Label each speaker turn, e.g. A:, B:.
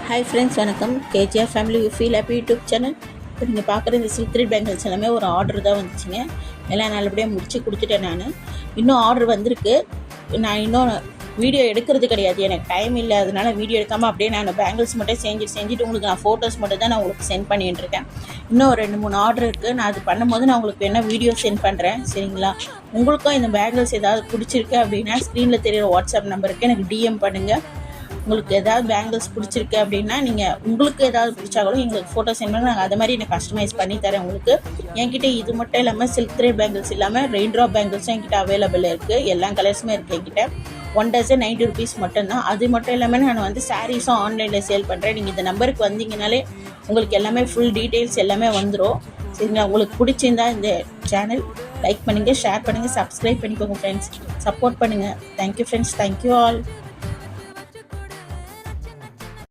A: Hi friends, வணக்கம். KGR family you feel happy YouTube channel. இப்போ நீங்கள் பார்க்குற இந்த சில்க் த்ரெட் பேங்கிள்ஸ் எல்லாமே ஒரு ஆர்டர் தான் வந்துச்சுங்க. எல்லாம் நல்லபடியாக முடிச்சு கொடுத்துட்டேன். நான் இன்னும் ஆர்டர் வந்திருக்கு. நான் இன்னும் வீடியோ எடுக்கிறது கிடையாது, எனக்கு டைம் இல்லை. அதனால வீடியோ எடுக்காமல் அப்படியே நான் பேங்கிள்ஸ் மட்டும் செஞ்சுட்டு உங்களுக்கு நான் ஃபோட்டோஸ் மட்டும் தான் நான் உங்களுக்கு சென்ட் பண்ணிட்டுருக்கேன். இன்னும் ஒரு 2-3 ஆர்டர் இருக்குது. நான் அது பண்ணும்போது நான் உங்களுக்கு என்ன வீடியோ சென்ட் பண்ணுறேன், சரிங்களா? உங்களுக்கும் இந்த பேங்கிள்ஸ் ஏதாவது பிடிச்சிருக்கு அப்படின்னா ஸ்க்ரீனில் தெரியிற வாட்ஸ்அப் நம்பருக்கு எனக்கு டிஎம் பண்ணுங்கள். உங்களுக்கு ஏதாவது பேங்கிள்ஸ் பிடிச்சிருக்கு அப்படின்னா நீங்கள் உங்களுக்கு ஏதாவது பிடிச்சா கூட எங்களுக்கு ஃபோட்டோ சென்ட் பண்ணி நாங்கள் அதை மாதிரி எனக்கு கஸ்டமைஸ் பண்ணி தரேன் உங்களுக்கு. என்கிட்ட இது மட்டும் இல்லாமல் சில்க் த்ரெட் பேங்கிள்ஸ் இல்லாமல் ரெயின் ட்ராப் பேங்கிள்ஸும் என்கிட்ட அவைலபிள் இருக்குது. எல்லா கலர்ஸுமே இருக்குது என்கிட்ட. 1 டசன் 90 rupees மட்டும்தான். அது மட்டும் இல்லாமல் நான் வந்து சாரீஸும் ஆன்லைனில் சேல் பண்ணுறேன். நீங்கள் இந்த நம்பருக்கு வந்தீங்கனாலே உங்களுக்கு எல்லாமே ஃபுல் டீட்டெயில்ஸ் எல்லாமே வந்துடும், சரிங்களா? உங்களுக்கு பிடிச்சிருந்தா இந்த சேனல் லைக் பண்ணுங்கள், ஷேர் பண்ணுங்கள், சப்ஸ்கிரைப் பண்ணிக்கோங்க ஃப்ரெண்ட்ஸ். சப்போர்ட் பண்ணுங்கள். Thank you friends, thank you all.